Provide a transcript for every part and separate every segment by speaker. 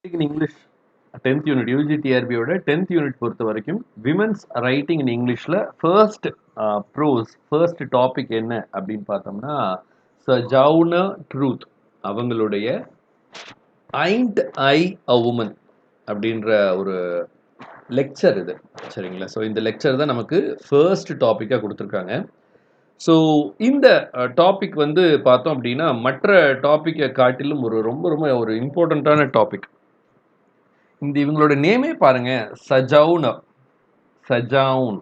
Speaker 1: in English 10th unit UGTRB ஓட 10th unit பொறுத்த வரைக்கும் விமென்ஸ் ரைட்டிங் இன் இங்கிலீஷ்ல ஃபர்ஸ்ட் ஃபர்ஸ்ட் டாபிக் என்ன அப்படின்னு பார்த்தோம்னா சஜவுனர் ட்ரூத் அவங்களுடைய ஐண்ட் ஐ அ உமன் அப்படின்ற ஒரு லெக்சர் இது. சரிங்களா? ஸோ இந்த லெக்சர் தான் நமக்கு ஃபர்ஸ்ட் டாப்பிக்காக கொடுத்துருக்காங்க. ஸோ இந்த டாபிக் வந்து பார்த்தோம் அப்படின்னா மற்ற டாப்பிக்கை காட்டிலும் ரொம்ப ரொம்ப ஒரு இம்பார்ட்டண்ட்டான டாபிக். இந்த இவங்களோட நேமே பாருங்க, சஜவுனர், சஜவுன்.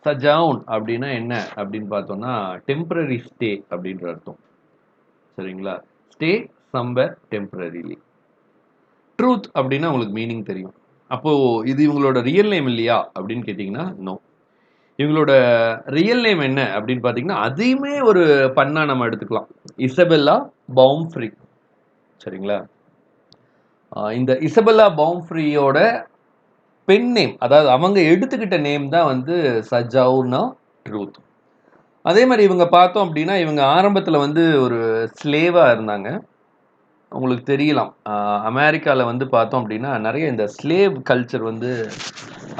Speaker 1: சஜவுன் அப்படின்னா என்ன அப்படின்னு பார்த்தோம்னா டெம்பரரி ஸ்டே அப்படின்ற அர்த்தம். சரிங்களா? Stay somewhere temporarily. ட்ரூத் அப்படின்னா உங்களுக்கு மீனிங் தெரியும். அப்போ இது இவங்களோட ரியல் நேம் இல்லையா அப்படின்னு கேட்டிங்கன்னா நோ. இவங்களோட ரியல் நேம் என்ன அப்படின்னு பார்த்தீங்கன்னா அதையுமே ஒரு பண்ணா நம்ம எடுத்துக்கலாம். இசபெல்லா பவும்ஃப்ரீ. சரிங்களா? இந்த இசபெல்லா பவும்ஃப்ரீயோட பென் நேம், அதாவது அவங்க எடுத்துக்கிட்ட நேம் தான் வந்து சஜவுனா ட்ரூத். அதே மாதிரி இவங்க பார்த்தோம் அப்படின்னா இவங்க ஆரம்பத்தில் வந்து ஒரு ஸ்லேவாக இருந்தாங்க. உங்களுக்கு தெரியலாம், அமெரிக்காவில் வந்து பார்த்தோம் அப்படின்னா நிறைய இந்த ஸ்லேவ் கல்ச்சர் வந்து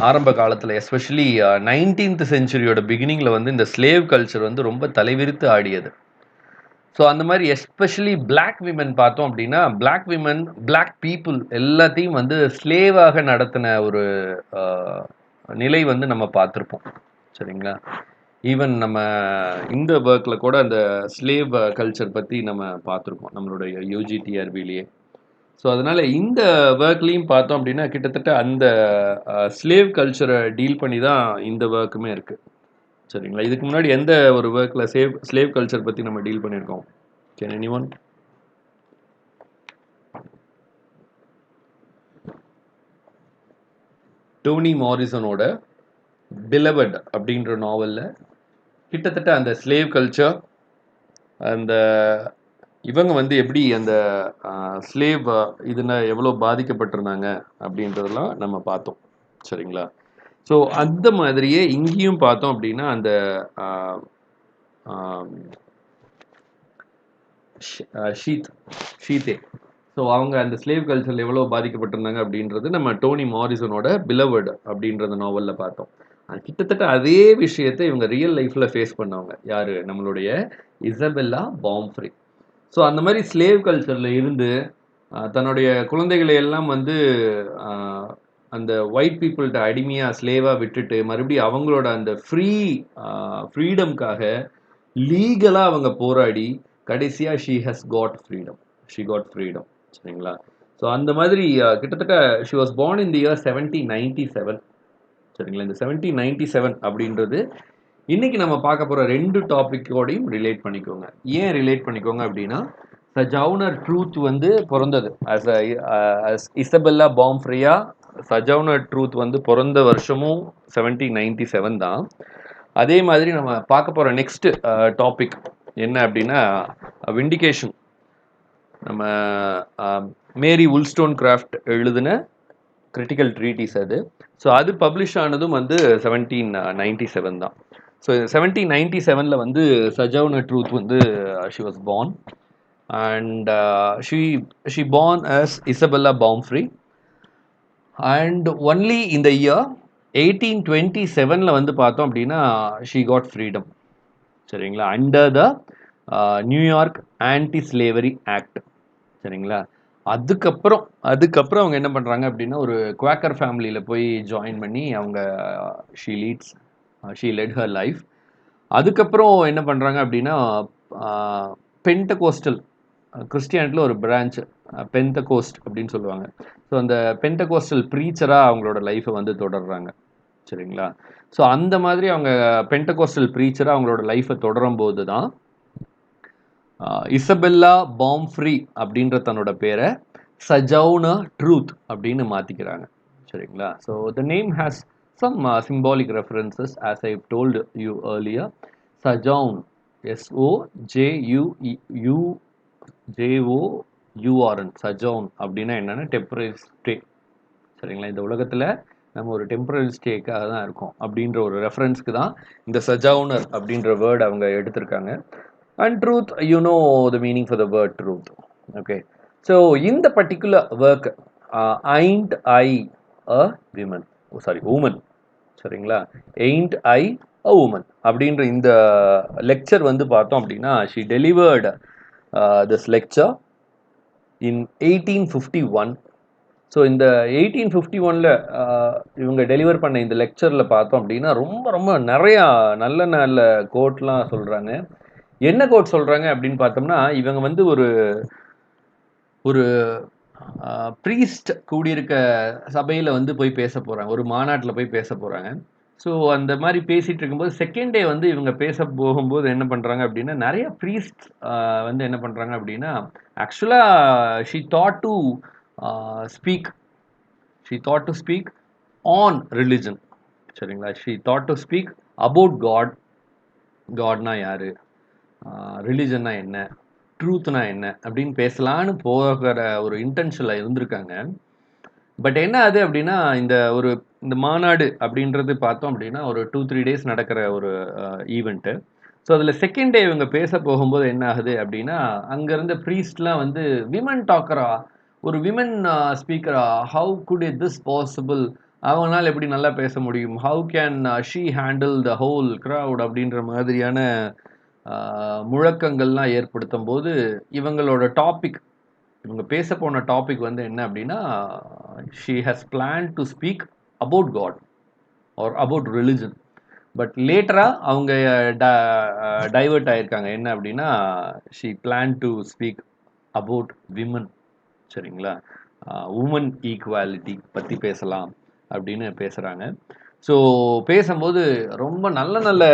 Speaker 1: ஆரம்ப காலத்தில் எஸ்பெஷலி 19th செஞ்சுரியோட பிகினிங்கில் வந்து இந்த ஸ்லேவ் கல்ச்சர் வந்து ரொம்ப தலைவிரித்து ஆடியது. ஸோ அந்த மாதிரி எஸ்பெஷலி பிளாக் விமன் பார்த்தோம் அப்படின்னா பிளாக் விமன், பிளாக் பீப்புள் எல்லாத்தையும் வந்து ஸ்லேவாக நடத்தின ஒரு நிலை வந்து நம்ம பார்த்துருப்போம். சரிங்களா? ஈவன் நம்ம இந்த ஒர்க்கில் கூட அந்த ஸ்லேவ் கல்ச்சர் பற்றி நம்ம பார்த்துருக்கோம் நம்மளுடைய யூஜிடிஆர்பிலேயே. ஸோ அதனால் இந்த ஒர்க்லேயும் பார்த்தோம் அப்படின்னா கிட்டத்தட்ட அந்த ஸ்லேவ் கல்ச்சரை டீல் பண்ணி தான் இந்த ஒர்க்குமே இருக்குது. சரிங்களா? இதுக்கு முன்னாடி எந்த ஒரு ஒர்க்கில் ஸ்லேவ் கல்ச்சர் பற்றி நம்ம டீல் பண்ணியிருக்கோம்? Can anyone? டோனி மாரிசனோட பிலவட் அப்படின்ற நாவலில் கிட்டத்தட்ட அந்த ஸ்லேவ் கல்ச்சர், அந்த இவங்க வந்து எப்படி அந்த ஸ்லேவ் இதில் எவ்வளோ பாதிக்கப்பட்டிருந்தாங்க அப்படின்றதெல்லாம் நம்ம பார்த்தோம். சரிங்களா? ஸோ அந்த மாதிரியே இங்கேயும் பார்த்தோம் அப்படின்னா அந்த ஷீத்தே, ஸோ அவங்க அந்த ஸ்லேவ் கல்ச்சரில் எவ்வளோ பாதிக்கப்பட்டிருந்தாங்க அப்படின்றது நம்ம டோனி மாரிசனோட பிலவர்டு அப்படின்றத நாவலில் பார்த்தோம். கிட்டத்தட்ட அதே விஷயத்தை இவங்க ரியல் லைஃப்பில் ஃபேஸ் பண்ணவங்க யார்? நம்மளுடைய இசபெல்லா பவும்ஃப்ரீ. ஸோ அந்த மாதிரி ஸ்லேவ் கல்ச்சரில் இருந்து தன்னுடைய குழந்தைகளை எல்லாம் வந்து அந்த ஒயிட் பீப்புள்கிட்ட அடிமையாக ஸ்லேவாக விட்டுட்டு மறுபடியும் அவங்களோட அந்த ஃப்ரீடம்காக லீகலாக அவங்க போராடி கடைசியாக ஷீ காட் ஃப்ரீடம். சரிங்களா? ஸோ அந்த மாதிரி கிட்டத்தட்ட she was born in the year 1797. சரிங்களா? இந்த 1797 அப்படின்றது இன்னைக்கு நம்ம பார்க்க போகிற 2 டாப்பிக்கோடையும் ரிலேட் பண்ணிக்கோங்க. ஏன் ரிலேட் பண்ணிக்கோங்க அப்படின்னா சஜவுனர் ட்ரூத் வந்து பிறந்தது as இசபெல்லா பாம்ஃப்ரியா. சஜவுனர் ட்ரூத் வந்து பிறந்த வருஷமும் 1797 தான். அதே மாதிரி நம்ம பார்க்க போகிற நெக்ஸ்ட் டாபிக் என்ன அப்படின்னா விண்டிகேஷன். நம்ம மேரி உல்ஸ்டோன் கிராஃப்ட் எழுதின கிரிட்டிக்கல் ட்ரீட்டிஸ் அது. ஸோ அது பப்ளிஷ் ஆனதும் வந்து 1797 தான். ஸோ 1797 வந்து சஜவுனர் ட்ரூத் வந்து she was born and she born as Isabella Baumfree, and only in the year 1827 வந்து பார்த்தோம் அப்படின்னா she got freedom. சரிங்களா? Under the New York anti slavery act. சரிங்களா? அதுக்கப்புறம் அவங்க என்ன பண்ணுறாங்க அப்படின்னா ஒரு குவாக்கர் ஃபேமிலியில் போய் ஜாயின் பண்ணி அவங்க ஷீ லெட் ஹர் லைஃப். அதுக்கப்புறம் என்ன பண்ணுறாங்க அப்படின்னா பென்டகோஸ்டல் கிறிஸ்டியானிட்டியில் ஒரு பிரான்ச் பென்டகோஸ்ட் அப்படின்னு சொல்லுவாங்க. ஸோ அந்த பென்டகோஸ்டல் ப்ரீச்சராக அவங்களோட லைஃப்பை வந்து தொடர்றாங்க. சரிங்களா? ஸோ அந்த மாதிரி அவங்க பென்டகோஸ்டல் ப்ரீச்சராக அவங்களோட லைஃப்பை தொடரும் போது தான் இசபெல்லா பாம்ஃப்ரீ அப்படின்ற தன்னோட பேரை சஜவுனா ட்ரூத் அப்படின்னு மாற்றிக்கிறாங்க. சரிங்களா? So the name has some symbolic references as I've told you earlier. Sojourn, SOJUJOURN, Sojourn அப்படின்னா என்னன்னா டெம்பரரி ஸ்டே. சரிங்களா? இந்த உலகத்தில் நம்ம ஒரு டெம்பரரி ஸ்டேக்காக தான் இருக்கோம் அப்படின்ற ஒரு ரெஃபரன்ஸ்க்கு தான் இந்த சஜவுனர் அப்படின்ற வேர்டு அவங்க எடுத்திருக்காங்க. And truth, you know the meaning for the word truth. Okay. So இந்த particular work ain't I a women, sorry woman, சரிங்களா? எயிண்ட் ஐ அ உமன் அப்படின்ற இந்த லெக்சர் வந்து பார்த்தோம் அப்படின்னா she delivered this lecture in 1851. So இந்த 1851ல் இவங்க deliver பண்ண இந்த லெக்சரில் பார்த்தோம் அப்படின்னா ரொம்ப ரொம்ப நிறையா நல்ல நல்ல கோட்லாம் சொல்கிறாங்க. என்ன கோட் சொல்கிறாங்க அப்படின்னு பார்த்தோம்னா, இவங்க வந்து ஒரு ஒரு ப்ரீஸ்ட் கூடியிருக்க சபையில் வந்து போய் பேச போகிறாங்க, ஒரு மாநாட்டில் போய் பேச போகிறாங்க. ஸோ அந்த மாதிரி பேசிகிட்டு இருக்கும்போது செகண்ட் டே வந்து இவங்க பேச போகும்போது என்ன பண்ணுறாங்க அப்படின்னா, நிறைய ப்ரீஸ்ட் வந்து என்ன பண்ணுறாங்க அப்படின்னா, ஆக்சுவலாக speak she thought to speak on religion, சரிங்களா? She thought to speak about God, காட்னா யார், ரிலிஜன்னா என்ன, ட்ரூத்னா என்ன அப்படின்னு பேசலான்னு போகிற ஒரு இன்டென்ஷனில் இருந்திருக்காங்க. பட் என்ன ஆகுது அப்படின்னா, இந்த மாநாடு அப்படின்றது பார்த்தோம் அப்படின்னா ஒரு 2-3 டேஸ் நடக்கிற ஒரு ஈவெண்ட்டு. ஸோ அதில் செகண்ட் டே இவங்க பேச போகும்போது என்ன ஆகுது அப்படின்னா, அங்கே இருந்த ப்ரீஸ்ட்லாம் வந்து விமன் டாக்கரா, ஒரு விமன் ஸ்பீக்கரா, how could it this possible, அவங்களால எப்படி நல்லா பேச முடியும், how can she handle the whole crowd அப்படின்ற மாதிரியான முழக்கங்கள்லாம் ஏற்படுத்தும் போது இவங்களோட டாபிக், இவங்க பேச போன டாபிக் வந்து என்ன அப்படின்னா, she has plan to speak about God or about religion. But லேட்டராக அவங்க டைவர்ட் ஆயிருக்காங்க. என்ன அப்படின்னா, she plan to speak about women, சரிங்களா? உமன் ஈக்குவாலிட்டி பற்றி பேசலாம் அப்படின்னு பேசுகிறாங்க. ஸோ பேசும்போது ரொம்ப நல்ல நல்ல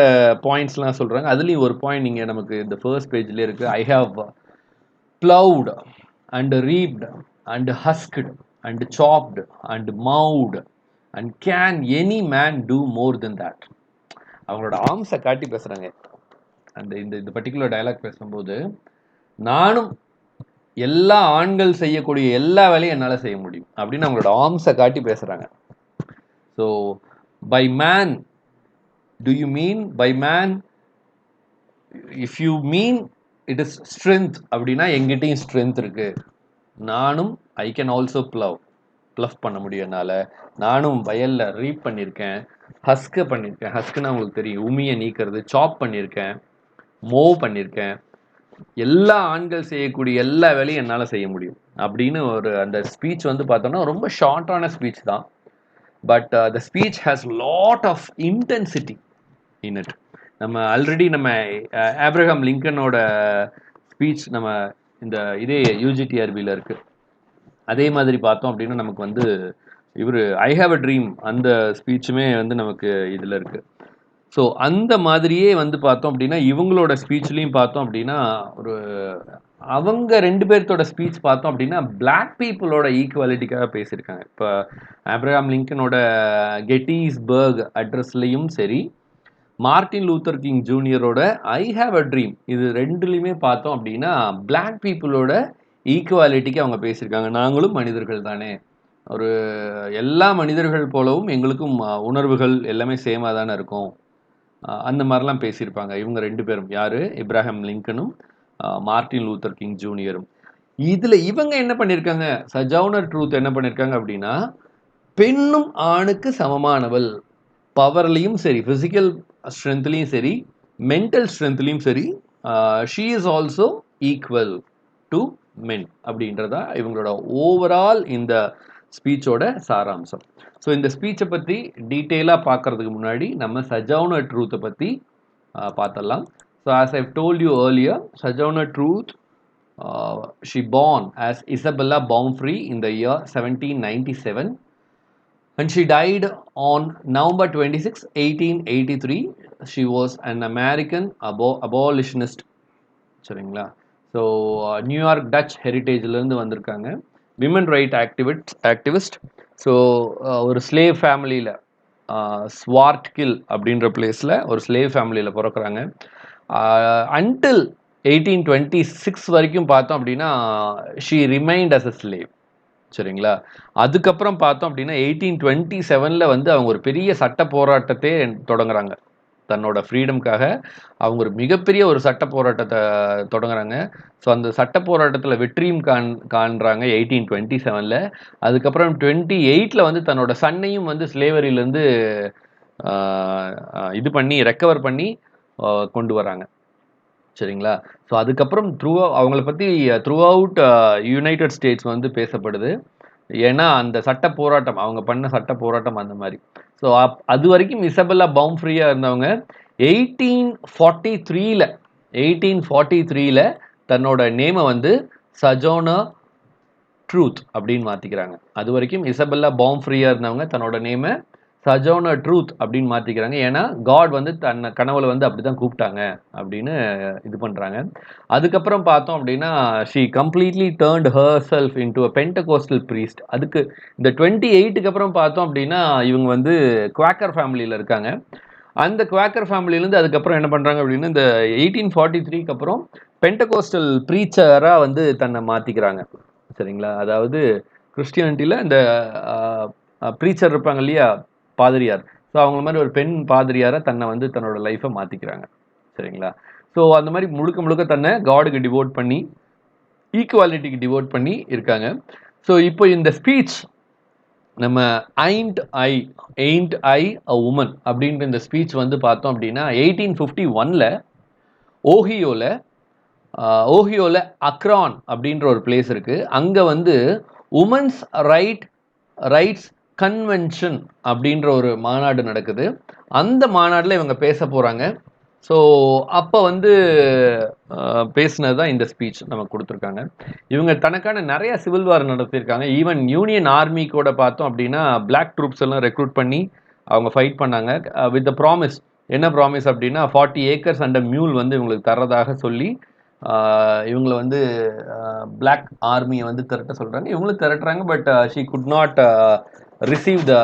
Speaker 1: பாயிண்ட்ஸ்லாம் சொல்கிறாங்க. அதுலேயும் ஒரு பாயிண்ட் நீங்கள் நமக்கு இந்த ஃபர்ஸ்ட் பேஜ்லேயே இருக்குது. I have plowed and reaped and husked and chopped and mowed, and can any man do more than that? அவங்களோட ஆர்ம்ஸை காட்டி பேசுகிறாங்க. அந்த இந்த இந்த பர்டிகுலர் டயலாக் பேசும்போது, நானும் எல்லா ஆண்கள் செய்யக்கூடிய எல்லா வேலையும் என்னால் செய்ய முடியும் அப்படின்னு அவங்களோட ஆர்ம்ஸை காட்டி பேசுகிறாங்க. So by man, do you mean by man, if you mean it is strength அப்படின்னா எங்கிட்டையும் ஸ்ட்ரென்த் இருக்கு. நானும் ஐ கேன் ஆல்சோ ப்ளஃப் பண்ண முடியும் என்னால். நானும் வயலில் ரீப் பண்ணியிருக்கேன், ஹஸ்க்கு பண்ணியிருக்கேன், ஹஸ்க்குன்னா உங்களுக்கு தெரியும், உமியை நீக்கிறது, சாப் பண்ணியிருக்கேன், மூவ் பண்ணியிருக்கேன், எல்லா ஆண்கள் செய்யக்கூடிய எல்லா வேலையும் என்னால் செய்ய முடியும் அப்படின்னு ஒரு அந்த ஸ்பீச் வந்து பார்த்தோம்னா ரொம்ப ஷார்ட்டான ஸ்பீச் தான். But the speech has lot of intensity in it. நம்ம ஆல்ரெடி நம்ம ஆப்ரஹாம் லிங்கனோட ஸ்பீச் நம்ம இந்த இதே யூஜிடிஆர்பியில் இருக்குது. அதே மாதிரி பார்த்தோம் அப்படின்னா நமக்கு வந்து இவர் ஐ ஹாவ் அ ட்ரீம் அந்த ஸ்பீச்சுமே வந்து நமக்கு இதில் இருக்குது. ஸோ அந்த மாதிரியே வந்து பார்த்தோம் அப்படின்னா இவங்களோட ஸ்பீச்லேயும் பார்த்தோம் அப்படின்னா அவங்க ரெண்டு பேர்த்தோட ஸ்பீச் பார்த்தோம் அப்படின்னா பிளாக் பீப்புளோட ஈக்குவாலிட்டிக்காக பேசியிருக்காங்க. இப்போ ஆப்ரஹாம் லிங்கனோட கெட்டிஸ்பர்க் அட்ரஸ்லையும் சரி, மார்ட்டின் லூத்தர் கிங் ஜூனியரோட ஐ ஹாவ் அ ட்ரீம், இது ரெண்டுலையுமே பார்த்தோம் அப்படின்னா பிளாக் பீப்புளோட ஈக்குவாலிட்டிக்கு அவங்க பேசியிருக்காங்க. நாங்களும் மனிதர்கள் தானே, ஒரு எல்லா மனிதர்கள் போலவும் எங்களுக்கும் உணர்வுகள் எல்லாமே சேமாக தானே இருக்கும், அந்த மாதிரிலாம் பேசியிருப்பாங்க இவங்க ரெண்டு பேரும். யார்? இப்ராஹிம் லிங்கனும் மார்ட்டின் லூத்தர் கிங் ஜூனியரும். இதில் இவங்க என்ன பண்ணியிருக்காங்க, சஜௌனர் ட்ரூத் என்ன பண்ணியிருக்காங்க அப்படின்னா, பெண்ணும் ஆணுக்கு சமமானவள், பவர்லேயும் சரி, ஃபிசிக்கல் ஸ்ட்ரென்த்லேயும் சரி, மென்டல் ஸ்ட்ரென்த்லேயும் சரி, she is also equal to men அப்படின்றதா இவங்களோட ஓவரால் இந்த ஸ்பீச்சோட சாராம்சம். ஸோ இந்த ஸ்பீச்சை பற்றி டீட்டெயிலாக பார்க்குறதுக்கு முன்னாடி நம்ம சஜௌனர் ட்ரூத்தை பற்றி பார்த்துடலாம். So as I've told you earlier, Sojourner Truth, she born as Isabella Baumfree in the year 1797, and she died on November 26, 1883. She was an American abolitionist, சரிங்களா? ஸோ நியூயார்க் டச் ஹெரிட்டேஜ்லேருந்து வந்திருக்காங்க, விமன் ரைட் ஆக்டிவிஸ்ட். ஸோ ஒரு slave ஃபேமிலியில், ஸ்வார்ட்கில் அப்படின்ற பிளேஸில் ஒரு slave ஃபேமிலியில் பிறக்கிறாங்க. Until 1826 வரைக்கும் பார்த்தோம் அப்படின்னா she remind us a slave, சரிங்களா? அதுக்கப்புறம் பார்த்தோம் அப்படின்னா 1827 வந்து அவங்க ஒரு பெரிய சட்ட போராட்டத்தை தொடங்குறாங்க. தன்னோட ஃப்ரீடம்காக அவங்க ஒரு மிகப்பெரிய ஒரு சட்ட போராட்டத்தை தொடங்குறாங்க. ஸோ அந்த சட்ட போராட்டத்தில் வெற்றியும் காண்றாங்க 1827ல். அதுக்கப்புறம் 28ல் வந்து தன்னோட சன்னையும் வந்து ஸ்லேவரியிலேருந்து இது பண்ணி ரெக்கவர் பண்ணி கொண்டு வராங்க. சரிங்களா? ஸோ அதுக்கப்புறம் அவங்கள பற்றி த்ரூ அவுட் யுனைடெட் ஸ்டேட்ஸ் வந்து பேசப்படுது. ஏன்னா அந்த சட்ட போராட்டம் அவங்க பண்ண சட்ட போராட்டம் அந்த மாதிரி. ஸோ அது வரைக்கும் இசபெல்லா பவும்ஃப்ரீயாக இருந்தவங்க 1843ல் தன்னோட நேமை வந்து சஜோனர் ட்ரூத் அப்படின்னு மாற்றிக்கிறாங்க. அது வரைக்கும் இசபெல்லா பவும்ஃப்ரீயாக இருந்தவங்க தன்னோட நேமை சஜோனர் ட்ரூத் அப்படின்னு மாற்றிக்கிறாங்க. ஏன்னா காட் வந்து தன்னை கனவுல வந்து அப்படி தான் கூப்பிட்டாங்க அப்படின்னு இது பண்ணுறாங்க. அதுக்கப்புறம் பார்த்தோம் அப்படின்னா she completely turned her self into a Pentecostal priest. அதுக்கு இந்த 28க்கு அப்புறம் பார்த்தோம் அப்படின்னா இவங்க வந்து குவாக்கர் ஃபேமிலியில் இருக்காங்க. அந்த குவாக்கர் ஃபேமிலியிலேருந்து அதுக்கப்புறம் என்ன பண்ணுறாங்க அப்படின்னா இந்த 1843க்கு அப்புறம் பென்டகோஸ்டல் ப்ரீச்சராக வந்து தன்னை மாற்றிக்கிறாங்க. சரிங்களா? அதாவது கிறிஸ்டியானிட்டியில் இந்த ப்ரீச்சர் இருப்பாங்க இல்லையா, பாதிரியார். ஸோ அவங்கள மாதிரி ஒரு பெண் பாதிரியாரை தன்னை வந்து தன்னோட லைஃப்பை மாற்றிக்கிறாங்க. சரிங்களா? ஸோ அந்த மாதிரி முழுக்க முழுக்க தன்னை காடுக்கு டிவோட் பண்ணி ஈக்குவாலிட்டிக்கு டிவோட் பண்ணி இருக்காங்க. ஸோ இப்போ இந்த ஸ்பீச் நம்ம ஐண்ட் ஐ அ உமன் அப்படின்ற இந்த ஸ்பீச் வந்து பார்த்தோம் அப்படின்னா 1851ல் ஓஹியோவில் அக்ரான் அப்படின்ற ஒரு பிளேஸ் இருக்குது. அங்கே வந்து உமன்ஸ் ரைட்ஸ் கன்வென்ஷன் அப்படின்ற ஒரு மாநாடு நடக்குது. அந்த மாநாட்டில் இவங்க பேச போகிறாங்க. ஸோ அப்போ வந்து பேசினது தான் இந்த ஸ்பீச் நமக்கு கொடுத்துருக்காங்க. இவங்க தனக்கான நிறைய சிவில் வார் நடத்தியிருக்காங்க. ஈவன் யூனியன் ஆர்மி கூட பார்த்தோம் அப்படின்னா பிளாக் ட்ரூப்ஸ் எல்லாம் ரெக்ரூட் பண்ணி அவங்க ஃபைட் பண்ணாங்க. வித் த ப்ராமிஸ், என்ன ப்ராமிஸ் அப்படின்னா 40 ஏக்கர்ஸ் அண்ட் மியூல் வந்து இவங்களுக்கு தர்றதாக சொல்லி இவங்களை வந்து பிளாக் ஆர்மியை வந்து திரட்ட சொல்கிறாங்க. இவங்களும் திரட்டுறாங்க. But she could not receive the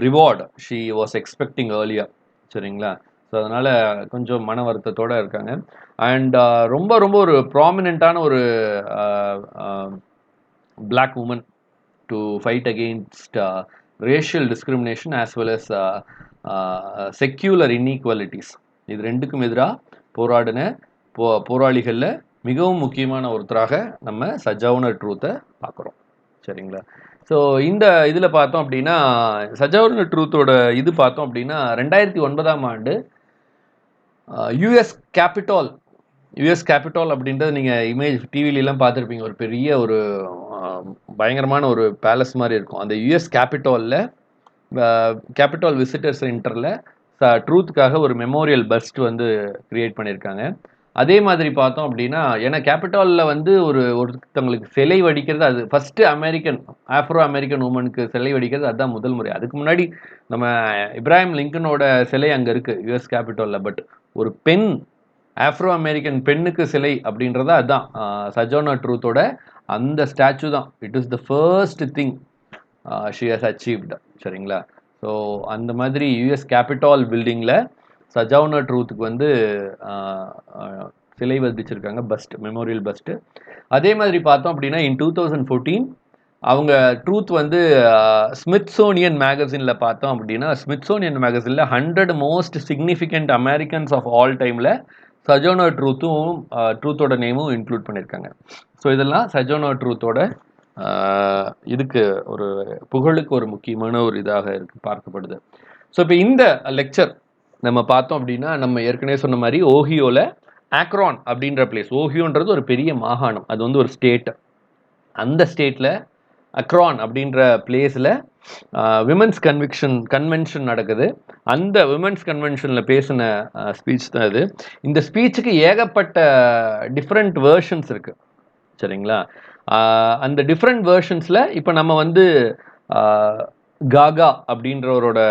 Speaker 1: reward she was expecting earlier. சரிங்களா? ஸோ அதனால் கொஞ்சம் மன வருத்தத்தோடு இருக்காங்க. அண்ட் ரொம்ப ரொம்ப ஒரு ப்ராமினெண்ட்டான ஒரு black woman to fight against racial discrimination as well as secular inequalities. இது ரெண்டுக்கும் எதிராக போராடின போராளிகளில் மிகவும் முக்கியமான ஒருத்தராக நம்ம சஜோனர் ட்ரூத்தை பார்க்குறோம். சரிங்களா? ஸோ இந்த இதில் பார்த்தோம் அப்படின்னா சஜோனர் ட்ரூத்தோட இது பார்த்தோம் அப்படின்னா 2009ஆம் ஆண்டு யூஎஸ் கேபிட்டால் அப்படின்றது நீங்கள் இமேஜ் டிவிலெலாம் பார்த்துருப்பீங்க. ஒரு பெரிய ஒரு பயங்கரமான ஒரு பேலஸ் மாதிரி இருக்கும். அந்த யூஎஸ் கேபிட்டால் விசிட்டர் சென்டரில் ட்ரூத்துக்காக ஒரு மெமோரியல் பஸ்ட் வந்து கிரியேட் பண்ணியிருக்காங்க. அதே மாதிரி பார்த்தோம் அப்படின்னா ஏன்னா கேபிட்டாலில் வந்து ஒருத்தவங்களுக்கு சிலை வடிக்கிறது அது ஃபஸ்ட்டு ஆஃப்ரோ அமெரிக்கன் உமனுக்கு சிலை வடிக்கிறது அதுதான் முதல் முறை. அதுக்கு முன்னாடி நம்ம இப்ராஹிம் லிங்கனோட சிலை அங்கே இருக்குது யூஎஸ் கேபிட்டாலில். பட் ஒரு பெண் ஆஃப்ரோ அமெரிக்கன் பெண்ணுக்கு சிலை அப்படின்றத அதுதான் சஜோனர் ட்ரூத்தோட அந்த ஸ்டாச்சு தான். It is the first thing she has achieved. சரிங்களா? ஸோ அந்த மாதிரி யூஎஸ் கேபிட்டால் பில்டிங்கில் சஜோனர் ட்ரூத்துக்கு வந்து சிலை வதிச்சிருக்காங்க, மெமோரியல் பஸ்ட்டு. அதே மாதிரி பார்த்தோம் அப்படின்னா இன் 2014 அவங்க ட்ரூத் வந்து ஸ்மித்சோனியன் மேகசினில் பார்த்தோம் அப்படின்னா ஸ்மித்சோனியன் மேகசினில் 100 most significant Americans of all டைமில் சஜோனர் ட்ரூத்தோட நேமும் இன்க்ளூட் பண்ணியிருக்காங்க. ஸோ இதெல்லாம் சஜோனர் ட்ரூத்தோட இதுக்கு ஒரு புகழுக்கு ஒரு முக்கியமான ஒரு இதாக பார்க்கப்படுது. ஸோ இப்போ இந்த லெக்சர் நம்ம பார்த்தோம் அப்படின்னா நம்ம ஏற்கனவே சொன்ன மாதிரி ஓஹியோவில் ஆக்ரான் அப்படின்ற பிளேஸ், ஓஹியோன்றது ஒரு பெரிய மாகாணம், அது வந்து ஒரு ஸ்டேட். அந்த ஸ்டேட்டில் அக்ரான் அப்படின்ற பிளேஸில் விமன்ஸ் கன்வென்ஷன் நடக்குது. அந்த விமன்ஸ் கன்வென்ஷனில் பேசின ஸ்பீச் தான் இது. இந்த ஸ்பீச்சுக்கு ஏகப்பட்ட டிஃப்ரெண்ட் வேர்ஷன்ஸ் இருக்குது. சரிங்களா? அந்த டிஃப்ரெண்ட் வேர்ஷன்ஸில் இப்போ நம்ம வந்து காகா அப்படின்றவரோட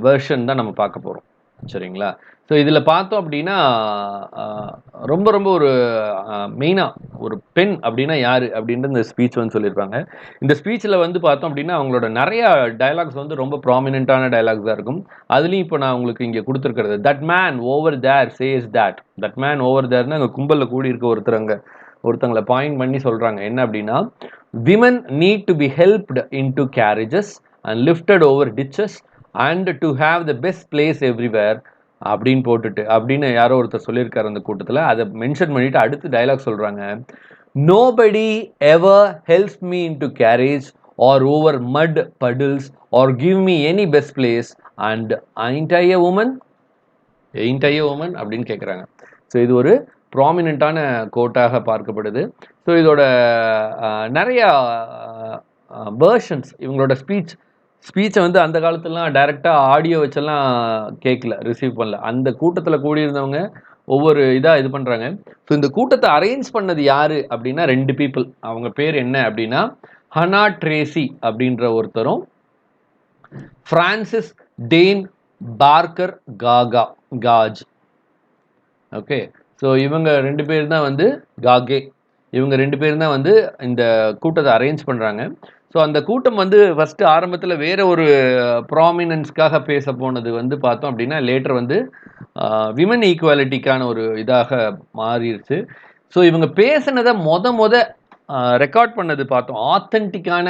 Speaker 1: வேர்ஷன் தான் நம்ம பார்க்க போகிறோம். சரிங்களா? ஸோ இதில் பார்த்தோம் அப்படின்னா ரொம்ப ரொம்ப ஒரு மெயினாக ஒரு பெண் அப்படின்னா யார் அப்படின்ற இந்த ஸ்பீச் வந்து சொல்லியிருப்பாங்க. இந்த ஸ்பீச்சில் வந்து பார்த்தோம் அப்படின்னா அவங்களோட நிறையா டைலாக்ஸ் வந்து ரொம்ப ப்ராமினெண்ட்டான டைலாக்ஸாக இருக்கும். அதுலேயும் இப்போ நான் உங்களுக்கு இங்கே கொடுத்துருக்கிறது, that man over there says that man over தேர்னு அங்கே கும்பலில் கூடி இருக்க ஒருத்தங்களை பாயிண்ட் பண்ணி சொல்கிறாங்க. என்ன அப்படின்னா, women need to be helped in to carriages and lifted over ditches and to have the best place everywhere. அப்படின்னு போட்டுட்டு அப்படின்னு யாரோ ஒருத்தர் சொல்லியிருக்காரு அந்த கூட்டத்தில். அதை மென்ஷன் பண்ணிட்டு அடுத்து டயலாக் சொல்றாங்க. Nobody ever helps me into carriage or over mud puddles or give me any best place and ain't I a woman அப்படின்னு கேட்குறாங்க. ஸோ இது ஒரு ப்ராமினெண்ட்டான கோட்டாக பார்க்கப்படுது. ஸோ இதோட நிறையா வேர்ஷன்ஸ் இவங்களோட ஸ்பீச்சை வந்து அந்த காலத்துலலாம் டைரெக்டாக ஆடியோ வச்செல்லாம் கேட்கல, ரிசீவ் பண்ணல. அந்த கூட்டத்தில் கூடியிருந்தவங்க ஒவ்வொரு இதாக இது பண்ணுறாங்க. ஸோ இந்த கூட்டத்தை அரேஞ்ச் பண்ணது யாரு அப்படின்னா 2 பீப்புள். அவங்க பேர் என்ன அப்படின்னா ஹனா ட்ரேசி அப்படின்ற ஒருத்தரும் Frances Dana Parker Gage. Okay, so இவங்க 2 பேர் தான் வந்து இவங்க 2 பேர் தான் வந்து இந்த கூட்டத்தை அரேஞ்ச் பண்ணுறாங்க. ஸோ அந்த கூட்டம் வந்து ஃபஸ்ட்டு ஆரம்பத்தில் வேற ஒரு ப்ராமினன்ஸ்க்காக பேச போனது வந்து பார்த்தோம் அப்படின்னா லேட்டர் வந்து விமன் ஈக்குவாலிட்டிக்கான ஒரு இதாக மாறிடுச்சு. ஸோ இவங்க பேசினதை மொத ரெக்கார்ட் பண்ணது பார்த்தோம் ஆத்தென்டிக்கான,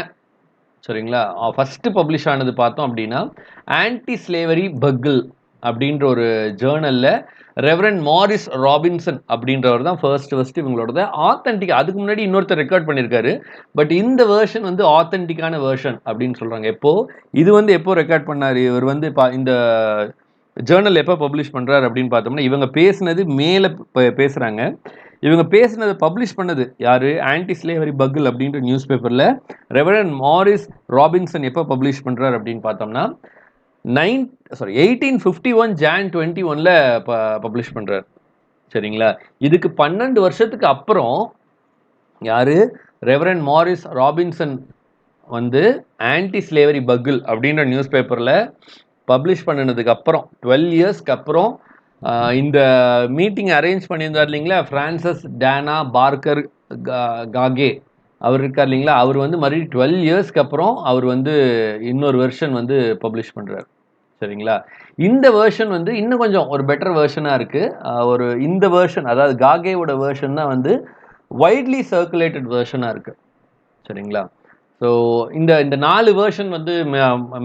Speaker 1: சரிங்களா, ஃபஸ்ட்டு பப்ளிஷ் ஆனது பார்த்தோம் அப்படின்னா ஆன்டி ஸ்லேவரி பக்கிள் அப்படின்ற ஒரு ஜேர்னலில் ரெவரண்ட் மாரிஸ் ராபின்சன் அப்படின்றவர் தான் ஃபர்ஸ்ட் இவங்களோட ஆத்தென்டிக். அதுக்கு முன்னாடி இன்னொருத்தர் ரெக்கார்ட் பண்ணியிருக்காரு. பட் இந்த வேர்ஷன் வந்து ஆத்தென்டிக்கான வேர்ஷன் அப்படின்னு சொல்கிறாங்க. இது வந்து எப்போ ரெக்கார்ட் பண்ணார் இவர் வந்து இந்த ஜேர்னல் எப்போ பப்ளிஷ் பண்ணுறாரு அப்படின்னு பார்த்தோம்னா இவங்க பேசுனது மேலே பேசுகிறாங்க. இவங்க பேசுனதை பப்ளிஷ் பண்ணது யார்? ஆன்டி ஸ்லேவரி பக்கிள் அப்படின்ற நியூஸ் பேப்பரில் ரெவரண்ட் மாரிஸ் ராபின்சன் எப்போ பப்ளிஷ் பண்ணுறாரு அப்படின்னு பார்த்தோம்னா 1851 Jan 21 பப்ளிஷ் பண்ணுறார். சரிங்களா, இதுக்கு 12 வருஷத்துக்கு அப்புறம் யாரு? ரெவரண்ட் மாரிஸ் ராபின்சன் வந்து ஆன்டி ஸ்லேவரி பக்கிள் அப்படின்ற நியூஸ் பேப்பரில் பப்ளிஷ் பண்ணினதுக்கு அப்புறம் 12 இயர்ஸ்க்கு அப்புறம் இந்த மீட்டிங் அரேஞ்ச் பண்ணியிருந்தார் இல்லைங்களா, பிரான்சிஸ் டேனா பார்க்கர் காகே அவர் இருக்கார் இல்லைங்களா, அவர் வந்து மறுபடியும் 12 இயர்ஸ்க்கு அப்புறம் அவர் வந்து இன்னொரு வெர்ஷன் வந்து பப்ளிஷ் பண்ணுறார். சரிங்களா, இந்த வேர்ஷன் வந்து இன்னும் கொஞ்சம் ஒரு பெட்டர் வேர்ஷனாக இருக்குது. இந்த வேர்ஷன், அதாவது காகேவோட வேர்ஷன் தான் வந்து வைட்லி சர்க்குலேட்டட் வேர்ஷனாக இருக்குது. சரிங்களா, ஸோ இந்த 4 வேர்ஷன் வந்து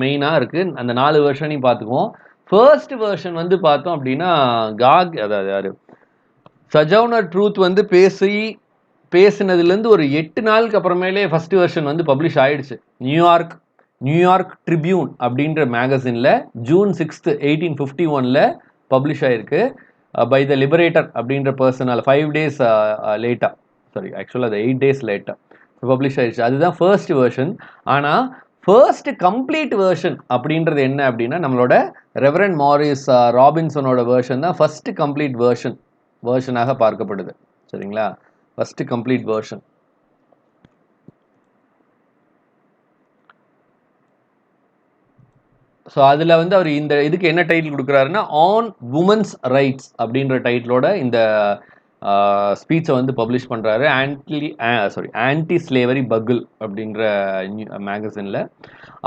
Speaker 1: மெயினாக இருக்குது. அந்த 4 வேர்ஷனையும் பார்த்துக்குவோம். ஃபர்ஸ்ட் வேர்ஷன் வந்து பார்த்தோம் அப்படின்னா அதாவது யார்? சஜௌனர் ட்ரூத் வந்து பேசினதுலேருந்து ஒரு 8 நாளுக்கு அப்புறமேலே ஃபர்ஸ்ட் வெர்ஷன் வந்து பப்ளிஷ் ஆயிடுச்சு. நியூயார்க் ட்ரிபியூன் அப்படின்ற மேகசினில் June 6, 1851 பப்ளிஷ் ஆயிருக்கு. பை த லிபரேட்டர் அப்படின்ற பர்சனால் 5 days லேட்டாக, சாரி ஆக்சுவலாக அது 8 days லேட்டாக பப்ளிஷ் ஆயிடுச்சு. அதுதான் ஃபர்ஸ்ட் வெர்ஷன். ஆனால் ஃபர்ஸ்ட் கம்ப்ளீட் வெர்ஷன் அப்படின்றது என்ன அப்படின்னா நம்மளோட ரெவரண்ட் மாரிஸ் ராபின்சனோட வெர்ஷன் தான் ஃபர்ஸ்ட் கம்ப்ளீட் வேர்ஷனாக பார்க்கப்படுது. சரிங்களா, ஃபர்ஸ்ட் கம்ப்ளீட் வேர்ஷன். ஸோ அதில் வந்து அவர் இந்த இதுக்கு என்ன டைட்டில் கொடுக்குறாருன்னா ஆன் உமன்ஸ் ரைட்ஸ் அப்படின்ற டைட்டிலோட இந்த ஸ்பீச்சை வந்து பப்ளிஷ் பண்ணுறாரு ஆன்டி ஸ்லேவரி பக்கிள் அப்படின்ற மேகசினில்.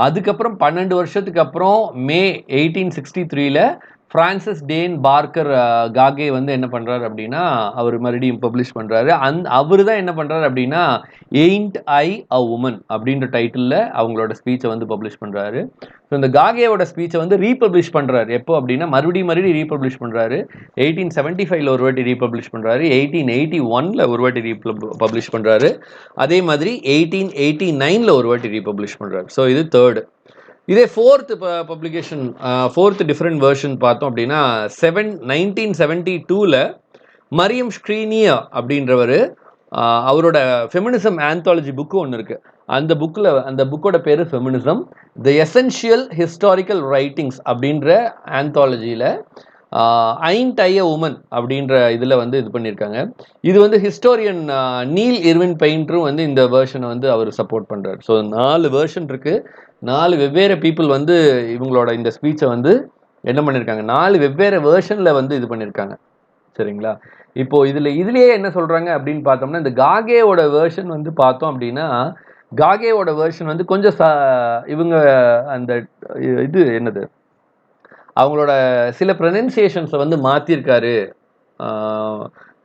Speaker 1: அதுக்கப்புறம் 12 வருஷத்துக்கு அப்புறம் May 1863 பிரான்சிஸ் டேன் பார்க்கர் காகே வந்து என்ன பண்ணுறாரு அப்படின்னா அவர் மறுபடியும் பப்ளிஷ் பண்ணுறாரு. அவர் தான் என்ன பண்ணுறாரு அப்படின்னா எயிண்ட் ஐ அ உமன் அப்படின்ற டைட்டிலில் அவங்களோட ஸ்பீச்சை வந்து பப்ளிஷ் பண்ணுறாரு. ஸோ இந்த காகேவோட ஸ்பீச்சை வந்து ரீபப்ளிஷ் பண்ணுறாரு. எப்போ அப்படின்னா மறுபடியும் ரீபப்ளிஷ் பண்ணுறாரு. 1875 ஒரு வாட்டி ரீபப்ளிஷ் பண்ணுறாரு. 1881 ஒரு வாட்டி ரீபப்ளிஷ் பண்ணுறாரு. அதே மாதிரி 1889 ஒரு வாட்டி ரீபப்ளிஷ் பண்ணுறாரு. ஸோ இது தேர்டு. இதே fourth publication, fourth different version பார்த்தோம் அப்படின்னா 1972 மரியம் ஸ்க்ரீனியா அப்படின்றவர் அவரோட ஃபெமினிசம் ஆந்தாலஜி புக்கு ஒன்று இருக்குது. அந்த புக்கோட பேர் ஃபெமினிசம் தி எசென்ஷியல் ஹிஸ்டாரிக்கல் ரைட்டிங்ஸ் அப்படின்ற ஆந்தாலஜியில் ஐண்ட் ஐ எ உமன் அப்படின்ற இதில் வந்து இது பண்ணியிருக்காங்க. இது வந்து ஹிஸ்டோரியன் நீல் இர்வின் பெயிண்டரும் வந்து இந்த வேர்ஷனை வந்து அவர் சப்போர்ட் பண்ணுறாரு. ஸோ 4 வேர்ஷன் இருக்குது. 4 வெவ்வேறு பீப்புள் வந்து இவங்களோட இந்த ஸ்பீச்சை வந்து என்ன பண்ணியிருக்காங்க, 4 வெவ்வேறு வேர்ஷனில் வந்து இது பண்ணியிருக்காங்க. சரிங்களா, இப்போ இதுலேயே என்ன சொல்கிறாங்க அப்படின்னு பார்த்தோம்னா இந்த காகேவோட வேர்ஷன் வந்து பார்த்தோம் அப்படின்னா காகேவோட வேர்ஷன் வந்து கொஞ்சம் இவங்க அந்த இது என்னது அவங்களோட சில ப்ரொனன்சியேஷன்ஸை வந்து மாற்றிருக்காரு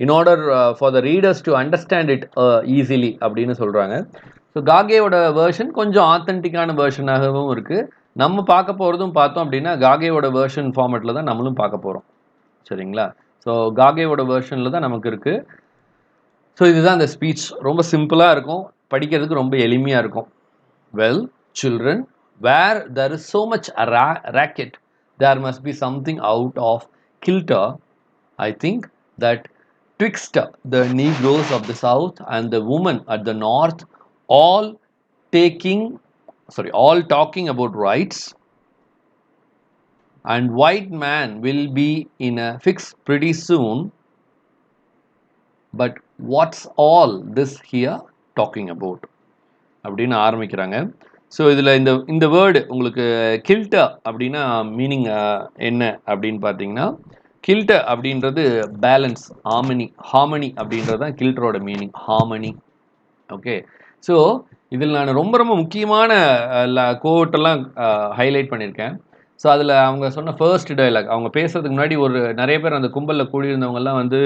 Speaker 1: in order for the readers to understand it easily அப்படின்னு சொல்கிறாங்க. ஸோ காகேவோட வேர்ஷன் கொஞ்சம் ஆத்தென்டிக்கான வேர்ஷனாகவும் இருக்குது. நம்ம பார்க்க போகிறதும் பார்த்தோம் அப்படின்னா காகேவோட வேர்ஷன் ஃபார்மேட்டில் தான் நம்மளும் பார்க்க போகிறோம். சரிங்களா? ஸோ காகேவோட வெர்ஷனில் தான் நமக்கு இருக்குது. ஸோ இதுதான் அந்த ஸ்பீச். ரொம்ப சிம்பிளாக இருக்கும், படிக்கிறதுக்கு ரொம்ப எளிமையாக இருக்கும். Well, children, where there is so much racket, there must be something out of kilter. I think that twixt the Negroes of the South and the women at the North, all all talking about rights, and white man will be in a fix pretty soon. But what's all this here talking about? அப்படின்னு ஆரம்பிக்கிறாங்க. So இதில் இந்த word உங்களுக்கு கில்ட்ட அப்படின்னா meaning என்ன அப்படின்னு பார்த்தீங்கன்னா, கில்ட்ட அப்படின்றது பேலன்ஸ், ஹார்மனி அப்படின்றது தான் கில்ட்டரோட மீனிங், ஹார்மனி. ஓகே, ஸோ இதில் நான் ரொம்ப ரொம்ப முக்கியமான கோட்டெல்லாம் ஹைலைட் பண்ணியிருக்கேன். ஸோ அதில் அவங்க சொன்ன ஃபர்ஸ்ட் டயலாக், அவங்க பேசுறதுக்கு முன்னாடி நிறைய பேர் அந்த கும்பலில் கூடியிருந்தவங்கெல்லாம் வந்து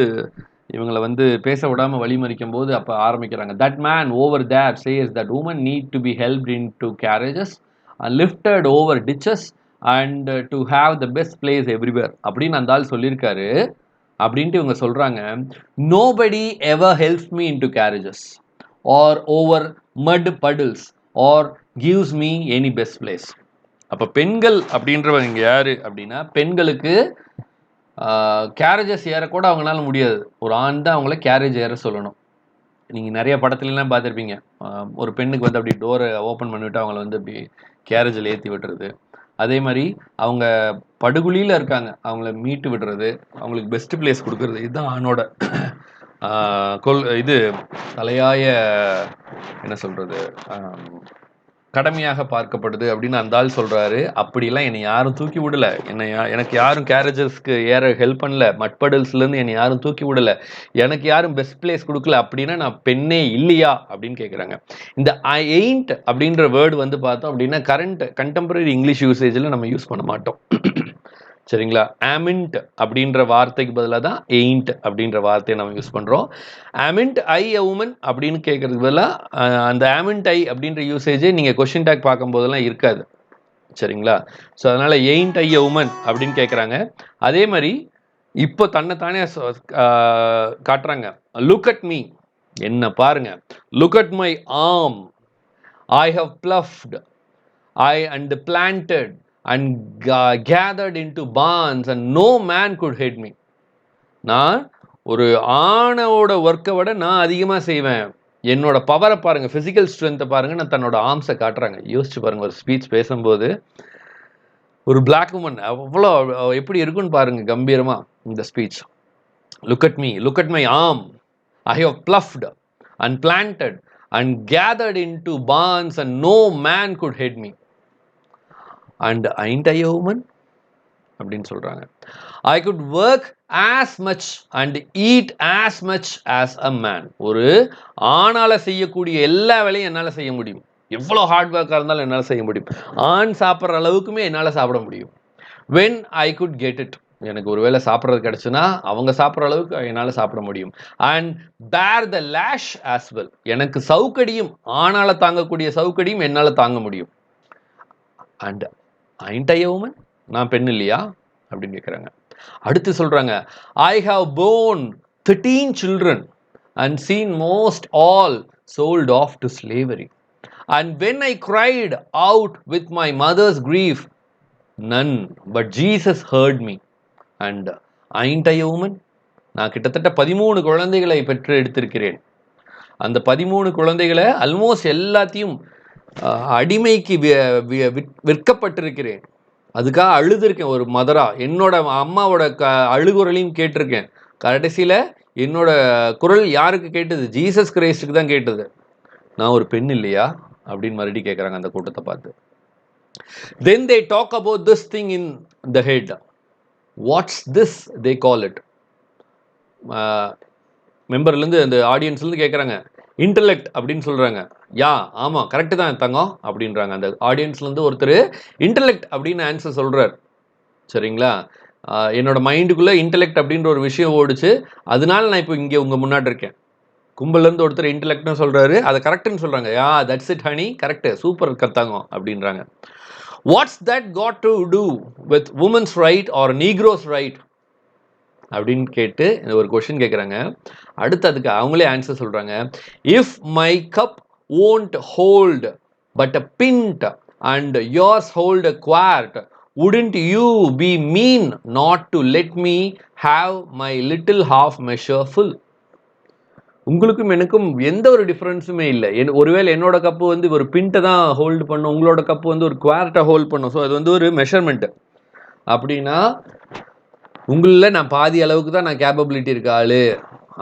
Speaker 1: இவங்களை வந்து பேச விடாமல் வழிமறிக்கும் போது அப்போ ஆரம்பிக்கிறாங்க. That man over there says that woman need to be helped in to carriages and lifted over ditches and to have the best place everywhere அப்படின்னு அந்த ஆள் சொல்லியிருக்காரு. அப்படின்ட்டு இவங்க சொல்கிறாங்க, nobody ever helps me in to carriages or over mud puddles or gives me any best place. அப்போ பெண்கள் அப்படின்றவங்க யாரு அப்படின்னா, பெண்களுக்கு கேரேஜஸ் ஏறக்கூட அவங்களால முடியாது. ஒரு ஆண் தான் அவங்கள கேரேஜ் ஏற சொல்லணும். நீங்கள் நிறைய படத்துலலாம் பார்த்துருப்பீங்க, ஒரு பெண்ணுக்கு வந்து அப்படி டோரை ஓப்பன் பண்ணிவிட்டு அவங்கள வந்து அப்படி கேரேஜில் ஏற்றி விட்டுறது. அதே மாதிரி அவங்க படுகுழியில் இருக்காங்க, அவங்கள மீட்டு விடுறது, அவங்களுக்கு பெஸ்ட் பிளேஸ் கொடுக்கறது, இதுதான் ஆணோட இது தலையாய என்ன சொல்கிறது கடமையாக பார்க்கப்படுது அப்படின்னு அந்த ஆள் சொல்கிறாரு. அப்படிலாம் என்னை யாரும் தூக்கி விடலை, எனக்கு யாரும் கேரேஜஸ்க்கு ஏற ஹெல்ப் பண்ணல, மட்படல்ஸ்லேருந்து என்னை யாரும் தூக்கி விடலை, எனக்கு யாரும் பெஸ்ட் பிளேஸ் கொடுக்கல, அப்படின்னா நான் பெண்ணே இல்லையா அப்படின்னு கேட்குறாங்க. இந்த ஐ எயிண்ட் அப்படின்ற வேர்டு வந்து பார்த்தோம் அப்படின்னா கண்டெம்பரரி இங்கிலீஷ் யூசேஜில் நம்ம யூஸ் பண்ண மாட்டோம். சரிங்களா? ஆமிண்ட் அப்படின்ற வார்த்தைக்கு பதிலாக தான் எயிண்ட் அப்படின்ற வார்த்தையை நம்ம யூஸ் பண்ணுறோம். ஆமிண்ட் ஐ எ உமன் அப்படின்னு கேட்கறதுக்கு பதிலாக அந்த ஆமிண்ட் ஐ அப்படின்ற யூசேஜே நீங்கள் கொஸ்டின் டேக் பார்க்கும்போதெல்லாம் இருக்காது. சரிங்களா? ஸோ அதனால் எயிண்ட் ஐ எ உமன் அப்படின்னு கேட்குறாங்க. அதே மாதிரி இப்போ தன்னைத்தானே காட்டுறாங்க. லுக் அட் மீ, என்ன பாருங்க, look at my arm, I have ploughed and planted and gathered into barns and no man could head me. நான் ஒரு ஆணோட ஒர்க்கை விட நான் அதிகமாக செய்வேன், என்னோட பவரை பாருங்க, ஃபிசிக்கல் ஸ்ட்ரென்த்தை பாருங்க, நான் தன்னோட ஆர்ம்ஸை காட்டுறாங்க. யோசிச்சு பாருங்க, ஒரு ஸ்பீச் பேசும்போது ஒரு பிளாக் உமன் அவ்வளோ எப்படி இருக்குன்னு பாருங்க கம்பீரமா இந்த speech. Look at me, look at my arm, I have ploughed and planted and gathered into barns and no man could head me. And ain't I a woman அப்படின்னு சொல்றாங்க. I could work as much and eat as much as a man. ஒரு ஆணால செய்யக்கூடிய எல்லா வேலையும் என்னால் செய்ய முடியும், எவ்வளோ ஹார்ட் ஒர்க்காக இருந்தாலும் என்னால் செய்ய முடியும், ஆண் சாப்பிட்ற அளவுக்குமே என்னால் சாப்பிட முடியும். when I could get it, எனக்கு ஒரு வேளை சாப்பிட்றது கிடச்சுன்னா அவங்க சாப்பிட்ற அளவுக்கு என்னால் சாப்பிட முடியும். And bear the lash as well, எனக்கு சவுக்கடியும், ஆணால தாங்கக்கூடிய சவுக்கடியும் என்னால் தாங்க முடியும். And ain't I a woman, நான் பெண் இல்லையா அப்படின்னு கேட்குறாங்க. அடுத்து சொல்றாங்க, I have borne 13 children and seen most all sold off to slavery. And when I cried out with my mother's grief, none but Jesus heard me. And ain't I a woman, நான் கிட்டத்தட்ட 13 குழந்தைகளை பெற்று எடுத்திருக்கிறேன். அந்த 13 குழந்தைகளை almost எல்லாத்தையும் அடிமைக்கு விற்கப்பட்டிருக்கிறேன், அதுக்காக அழுதுருக்கேன் ஒரு மதரா, என்னோட அம்மாவோட அழுகுரலையும் கேட்டிருக்கேன். கடைசியில் என்னோட குரல் யாருக்கு கேட்டது? ஜீசஸ் கிரைஸ்டுக்கு தான் கேட்டது. நான் ஒரு பெண் இல்லையா அப்படின்னு மறுபடியும் கேட்குறாங்க அந்த கூட்டத்தை பார்த்து. Then they talk about this thing in the head. What's this they call it? மெம்பர்லேருந்து அந்த ஆடியன்ஸ்லேருந்து கேட்குறாங்க, இன்டலெக்ட் அப்படின்னு சொல்கிறாங்க. யா, ஆமாம், கரெக்டு தான் தங்கம் அப்படின்றாங்க. அந்த ஆடியன்ஸ்லேருந்து ஒருத்தர் இன்டலெக்ட் அப்படின்னு ஆன்சர் சொல்கிறார். சரிங்களா? என்னோட மைண்டுக்குள்ளே இன்டலெக்ட் அப்படின்ற ஒரு விஷயம் ஓடிச்சு, அதனால நான் இப்போ இங்கே உங்கள் முன்னாடி இருக்கேன். கும்பல்லேருந்து ஒருத்தர் இன்டலெக்ட்னு சொல்கிறாரு, அதை கரெக்டுன்னு சொல்கிறாங்க. Yeah, that's it honey, correct, super கத்தாங்க அப்படின்றாங்க. What's that got to do with women's right or negroes right? அப்படின்னு கேட்டு ஒரு கொஸ்டின் கேட்குறாங்க. அடுத்து அதுக்கு அவங்களே ஆன்சர் சொல்றாங்க. If my cup won't hold but a pint and yours hold a quart, wouldn't you be mean not to let me have my little half measure full? உங்களுக்கும் எனக்கும் எந்த ஒரு டிஃபரன்ஸுமே இல்லை. ஒருவேளை என்னோட கப்பு வந்து ஒரு பிண்ட்டை தான் ஹோல்டு பண்ணும், உங்களோட கப்பு வந்து ஒரு குவார்ட்டை ஹோல்ட் பண்ணும். ஸோ அது வந்து ஒரு மெஷர்மெண்ட். அப்படின்னா உங்களில் நான் பாதி அளவுக்கு தான் நான் கேப்பபிலிட்டி இருக்க ஆளு,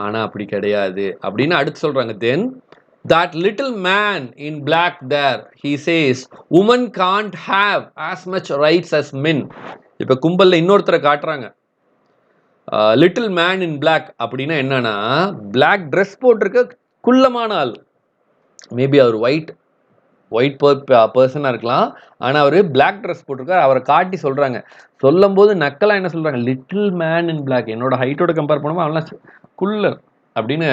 Speaker 1: ஆனால் அப்படி கிடையாது அப்படின்னு அடுத்து சொல்றாங்க. தென் that little man in black there, he says, women can't have as much rights as men. இப்ப கும்பல்ல இன்னொருத்தரை காட்டுறாங்க. லிட்டில் மேன் இன் பிளாக் அப்படின்னா என்னன்னா, பிளாக் ட்ரெஸ் போட்டிருக்க குள்ளமான ஆள். மேபி அவர் ஒயிட் பர்சனாக இருக்கலாம், ஆனால் அவர் பிளாக் ட்ரெஸ் போட்டிருக்காரு. அவரை காட்டி சொல்கிறாங்க. சொல்லும் போது நக்கலாக என்ன சொல்கிறாங்க, லிட்டில் மேன் இன் பிளாக். என்னோட ஹைட்டோட கம்பேர் பண்ணும்போது அவெல்லாம் குள்ளர் அப்படின்னு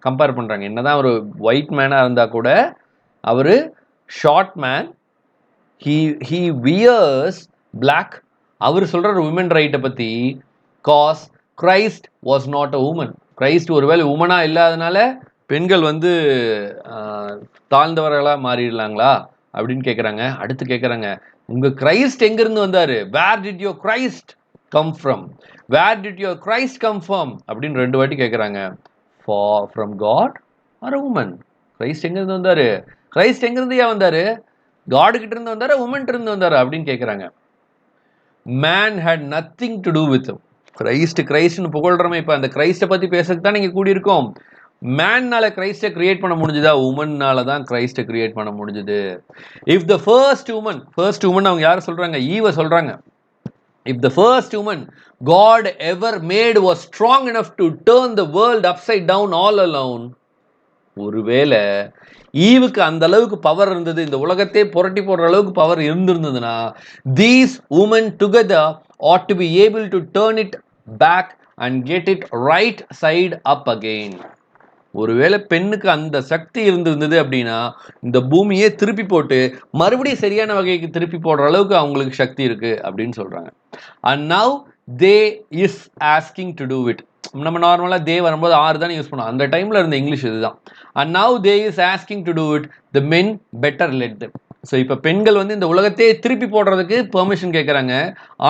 Speaker 1: கம்பேர் பண்ணுறாங்க. என்னதான் ஒரு ஒயிட் மேனாக இருந்தால் கூட அவர் short man. he wears black. அவர் சொல்கிறார் உமன் ரைட்டை பற்றி. Cause Christ was not a woman. Christ ஒருவேளை உமனாக இல்லாதனால பெண்கள் வந்து தாழ்ந்தவர்களாக மாறிடலாங்களா அப்படின்னு கேட்குறாங்க. அடுத்து கேட்குறாங்க, உங்கள் கிரைஸ்ட் எங்கேருந்து வந்தார்? Where did your Christ come from? Where did your Christ come from அப்படின்னு 2 வாட்டி கேட்குறாங்க. From God or a woman? Christ எங்கேருந்து வந்தார்? கிரைஸ்ட் எங்கேருந்து ஏன் வந்தார்? காடு கிட்ட இருந்து வந்தாரா, உமன் இருந்து வந்தாரா அப்படின்னு கேட்குறாங்க. Man had nothing to do with கிரைஸ்ட்னு புகழ்றமே. இப்போ அந்த கிரைஸ்ட்டை பற்றி பேசுறதுக்கு தான் நீங்கள் கூடியிருக்கோம். மேன்னால கிரைஸ்ட்டை கிரியேட் பண்ண முடிஞ்சுதா? உமன்னால தான் கிரைஸ்ட்டை கிரியேட் பண்ண முடிஞ்சுது. இஃப் த ஃபர்ஸ்ட் உமன் அவங்க யாரை சொல்றாங்க? ஈவ சொல்றாங்க. If the first woman God ever made was strong enough to turn the world upside down all alone, ஒருவேளை ஈவுக்கு அந்த அளவுக்கு பவர் இருந்தது, இந்த உலகத்தை புரட்டி போடுற அளவுக்கு power இருந்திருந்ததுன்னா, these women together ought to be able to turn it back and get it right side up again. ஒருவேளை பெண்ணுக்கு அந்த சக்தி இருந்திருந்தது அப்படின்னா இந்த பூமியை திருப்பி போட்டு மறுபடியும் சரியான வகைக்கு திருப்பி போடுற அளவுக்கு அவங்களுக்கு சக்தி இருக்கு அப்படின்னு சொல்றாங்க. and now they is asking to do it. நம்ம நார்மலா தே வரும்போது ஆறு தான் யூஸ் பண்ணுவோம். அந்த டைம்ல இருந்த இங்கிலீஷ் இதுதான். and now they is asking to do it, the men better let them. So இப்போ பெண்கள் வந்து இந்த உலகத்தையே திருப்பி போடுறதுக்கு பெர்மிஷன் கேட்குறாங்க.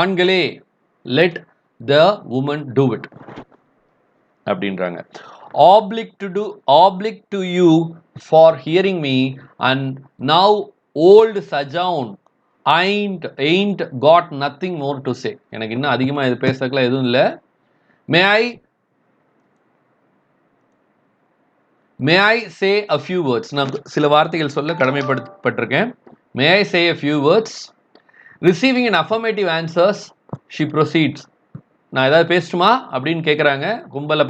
Speaker 1: ஆண்களே let the woman do it அப்படின்றாங்க. oblig to you for hearing me, and now old Sojourner ain't got nothing more to say. எனக்கு இன்னும் அதிகமா இது பேசறதுக்குலாம் எதுவும் இல்லை. may I say a few words? நான் சில வார்த்தைகள் சொல்ல கடமைப்பட்டிருக்கேன். may I say a few words? receiving an affirmative answers, she proceeds. நான் ஏதாவது பேசட்டுமா அப்படின்னு கேட்குறாங்க கும்பலை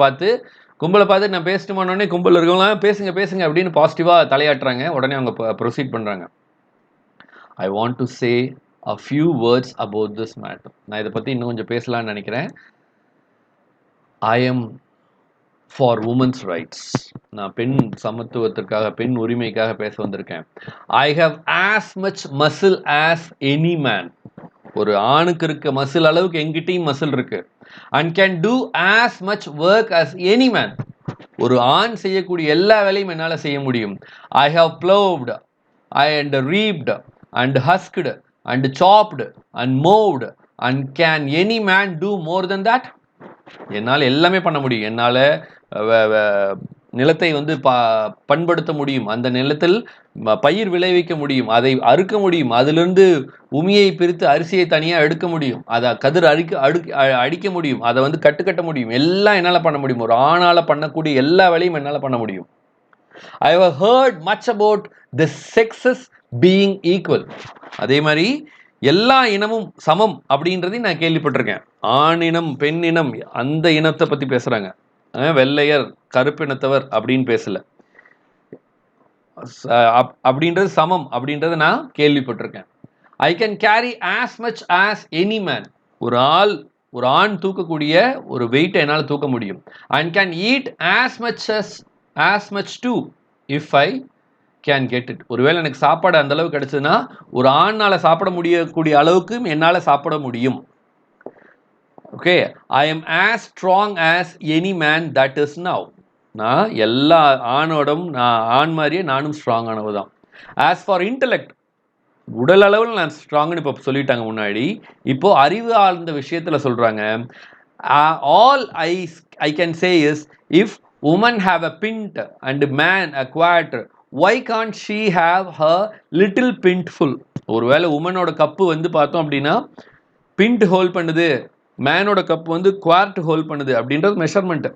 Speaker 1: பார்த்து நான் பேசட்டுமானோடனே கும்பல் இருக்கவங்களாம் பேசுங்க அப்படின்னு பாசிட்டிவாக தலையாட்டுறாங்க. உடனே அவங்க ப்ரொசீட் பண்ணுறாங்க. I want to say a few words about this matter. நான் இதை பற்றி இன்னும் கொஞ்சம் பேசலாம்னு நினைக்கிறேன். I am for women's rights. நான் பெண் சமத்துவத்திற்காக, பெண் உரிமைக்காக பேச வந்திருக்கேன். I have as much muscle as any man. ஒரு ஆணுக்கு இருக்க மசில் அளவுக்கு எங்கிட்டையும் மசில் இருக்கு. And can do as much work as any man. ஒரு ஆண் செய்யக்கூடிய எல்லா வேலையும் என்னால செய்ய முடியும். I have ploughed and ரீப்ட் and husked and chopped and mowed and can any man do more then that? என்னால் எல்லாமே பண்ண முடியும். என்னால் நிலத்தை வந்து பண்படுத்த முடியும், அந்த நிலத்தில் பயிர் விளைவிக்க முடியும், அதை அறுக்க முடியும், அதிலிருந்து உமியை பிரித்து அரிசியை தனியாக எடுக்க முடியும், அதை கதிர் அடிக்க முடியும், அதை வந்து கட்ட முடியும். எல்லாம் என்னால் பண்ண முடியும். ஒரு ஆணால் பண்ணக்கூடிய எல்லா வேலையும் என்னால் பண்ண முடியும். I have heard much about the sexes being equal. அதே மாதிரி எல்லா இனமும் சமம் அப்படின்றதையும் நான் கேள்விப்பட்டிருக்கேன். ஆண் இனம், பெண் இனம், அந்த இனத்தை பற்றி பேசுகிறாங்க. வெள்ளையர், கருப்பினத்தவர் அப்படின்னு பேசல. அப்படின்றது சமம் அப்படின்றத நான் கேள்விப்பட்டிருக்கேன். I can carry as much as any man. ஒரு ஆண் தூக்கக்கூடிய ஒரு வெயிட்டை என்னால் தூக்க முடியும். And can eat as much too if I can get it. ஒருவேளை எனக்கு சாப்பாடு அந்த அளவுக்கு கிடைச்சதுன்னா ஒரு ஆணால் சாப்பிட முடியக்கூடிய அளவுக்கு என்னால் சாப்பிட முடியும். Okay, I am as strong as any man that is now. நான் எல்லா ஆணோடும் நான் ஆண் மாதிரியே நானும் ஸ்ட்ராங்கானவு தான். ஆஸ் ஃபார் இன்டலெக்ட், உடல் அளவில் நான் ஸ்ட்ராங்னு இப்போ சொல்லிட்டாங்க முன்னாடி. இப்போ அறிவு ஆழ்ந்த விஷயத்தில் சொல்கிறாங்க. All I can say is if woman have a pint and man a quarter, why can't she have her little pint full. ஒருவேளை உமனோட கப்பு வந்து பார்த்தோம் அப்படின்னா பிண்ட் ஹோல்ட் பண்ணுது, மேனோட கப் வந்து குவார்ட் ஹோல்ட் பண்ணுது அப்படின்றது மெஷர்மெண்ட்.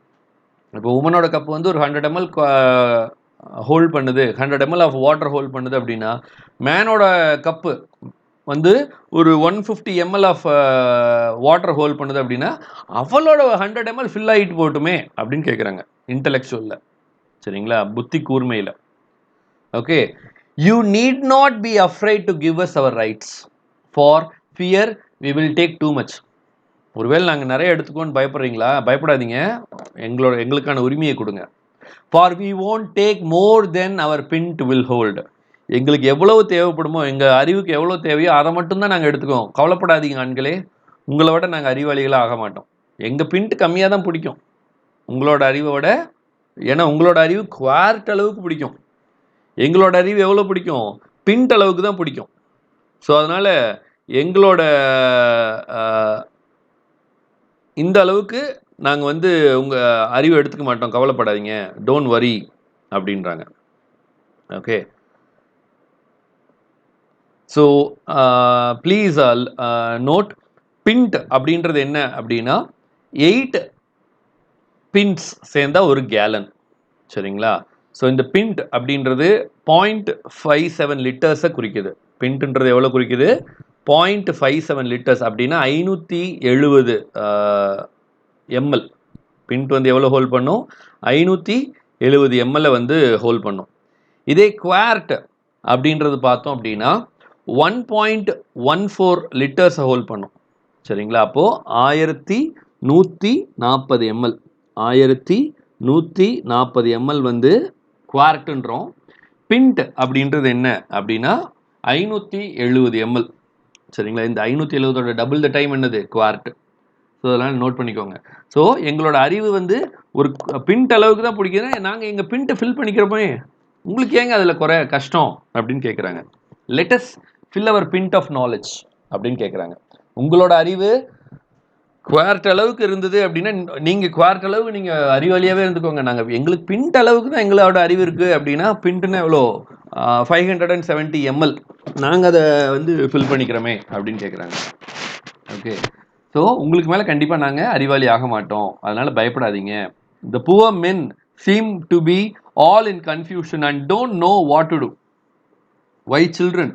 Speaker 1: இப்போ உமனோட கப் வந்து ஒரு 100 ml ஹோல்ட் பண்ணுது, 100 ml ஆஃப் வாட்டர் ஹோல்ட் பண்ணுது அப்படின்னா மேனோட கப்பு வந்து ஒரு 150 ml ஆஃப் வாட்டர் ஹோல்ட் பண்ணுது அப்படின்னா அவளோட 100 ml ஃபில் ஆகிட்டு போட்டுமே அப்படின்னு கேட்குறாங்க இன்டலெக்சுவலில். சரிங்களா, புத்தி கூர்மையில். Okay, you need not be afraid to give us our rights for fear we will take too much. ஒருவேளை நாங்கள் நிறைய எடுத்துக்கோன்னு பயப்படுறீங்களா? பயப்படாதீங்க, எங்களுக்கான உரிமையை கொடுங்க. For we won't take more then our pint will hold. எங்களுக்கு எவ்வளவு தேவைப்படுமோ, எங்கள் அறிவுக்கு எவ்வளோ தேவையோ அதை மட்டும்தான் நாங்கள் எடுத்துக்குவோம். கவலைப்படாதீங்க ஆண்களே, உங்களை விட நாங்கள் அறிவாளிகளாக ஆக மாட்டோம். எங்கள் பிண்ட் கம்மியாக தான் பிடிக்கும் உங்களோட அறிவை விட. ஏன்னா உங்களோட அறிவு குவார்ட் அளவுக்கு பிடிக்கும், எங்களோட அறிவு எவ்வளோ பிடிக்கும்? பிண்ட் அளவுக்கு தான் பிடிக்கும். ஸோ அதனால் எங்களோட இந்த அளவுக்கு நாங்கள் வந்து உங்கள் அறிவை எடுத்துக்க மாட்டோம், கவலைப்படாதீங்க, டோன்ட் வரி அப்படின்றாங்க. Okay, so please note, pint அப்படின்றது என்ன அப்படின்னா 8 பின்ஸ் சேர்ந்தா ஒரு கேலன். சரிங்களா, ஸோ இந்த பிண்ட் அப்படின்றது 0.57 லிட்டர்ஸை குறிக்குது. பிண்ட்ன்றது எவ்வளோ குறிக்குது? 0.57 லிட்டர்ஸ் அப்படின்னா 570 ml. பிண்ட் வந்து எவ்வளோ ஹோல்ட் பண்ணும்? 570 ml வந்து ஹோல்ட் பண்ணும். இதே குவார்ட் அப்படின்றது பார்த்தோம் அப்படின்னா 1.14 லிட்டர்ஸை ஹோல்ட் பண்ணும். சரிங்களா, அப்போது 1140 ml, 1140 ml வந்து குவார்ட்டுன்றோம். பிண்ட் அப்படின்றது என்ன அப்படின்னா 570 ml. சரிங்களா, இந்த 570 டபுள் த டைம் என்னது? குவார்ட். ஸோ அதெல்லாம் நோட் பண்ணிக்கோங்க. ஸோ எங்களோட அறிவு வந்து ஒரு பிண்ட் அளவுக்கு தான் பிடிக்குது, நாங்கள் எங்கள் பிண்ட்டை ஃபில் பண்ணிக்கிறப்போமே உங்களுக்கு ஏங்க அதில் குறை கஷ்டம் அப்படின்னு கேட்குறாங்க. Let's fill our pint of knowledge அப்படின்னு கேட்குறாங்க. உங்களோட அறிவு குவார்ட் அளவுக்கு இருந்தது அப்படின்னா நீங்கள் குவார்ட் அளவுக்கு நீங்கள் அறிவாளியாகவே இருந்துக்கோங்க. நாங்கள் எங்களுக்கு பிண்ட் அளவுக்கு தான் எங்களோட அறிவு இருக்குது அப்படின்னா பிண்ட்டுன்னா எவ்வளோ? 570 ml நாங்கள் அதை வந்து ஃபில் பண்ணிக்கிறோமே அப்படின்னு கேட்குறாங்க. ஓகே, ஸோ உங்களுக்கு மேலே கண்டிப்பாக நாங்கள் அறிவாளி ஆக மாட்டோம், அதனால் பயப்படாதீங்க. The poor men seem to be all in confusion and don't know what to do. Why children?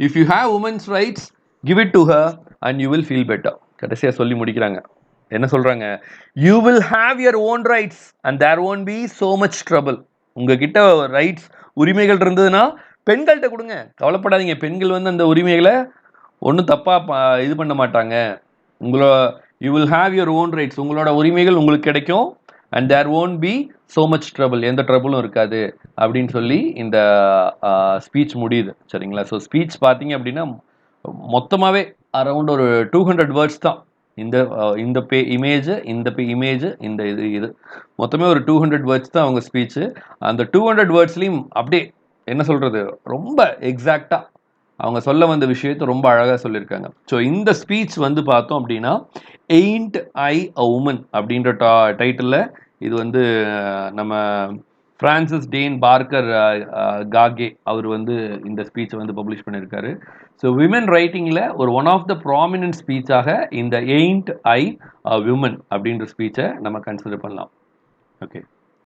Speaker 1: If you have women's rights, give it to her and you will feel better. கடைசியாக சொல்லி முடிக்கிறாங்க. என்ன சொல்கிறாங்க? You will have your own rights and there won't be so much trouble. உங்ககிட்ட rights, உரிமைகள் இருந்ததுன்னா பெண்கள்கிட்ட கொடுங்க, கவலைப்படாதீங்க. பெண்கள் வந்து அந்த உரிமைகளை ஒன்றும் தப்பாக இது பண்ண மாட்டாங்க. You will have your own rights, உங்களோட உரிமைகள் உங்களுக்கு கிடைக்கும். And there won't be so much trouble, எந்த ட்ரபிளும் இருக்காது அப்படின்னு சொல்லி இந்த ஸ்பீச் முடியுது. சரிங்களா, ஸோ ஸ்பீச் பார்த்தீங்க அப்படின்னா மொத்தமாகவே அரௌண்ட் ஒரு 200 வேர்ட்ஸ் தான். இந்த இமேஜ், இந்த இது மொத்தமே ஒரு 200 வேர்ட்ஸ் தான் அவங்க ஸ்பீச்சு. அந்த 200 வேர்ட்ஸ்லையும் அப்படியே என்ன சொல்கிறது, ரொம்ப எக்ஸாக்டாக அவங்க சொல்ல வந்த விஷயத்தை ரொம்ப அழகாக சொல்லியிருக்காங்க. ஸோ இந்த ஸ்பீச் வந்து பார்த்தோம் அப்படின்னா எயிண்ட் ஐ அ உமன் அப்படின்ற டைட்டிலில் இது வந்து நம்ம ஃப்ரான்சிஸ் டேன் பார்க்கர் காகே அவர் வந்து இந்த ஸ்பீச்சை வந்து பப்ளிஷ் பண்ணியிருக்காரு. ஸோ விமன் ரைட்டிங்கில் ஒரு ஒன் ஆஃப் த ப்ராமினன்ட் ஸ்பீச்சாக இந்த எயிண்ட் ஐ அ விமன் அப்படின்ற ஸ்பீச்சை நம்ம கன்சிடர் பண்ணலாம். ஓகே.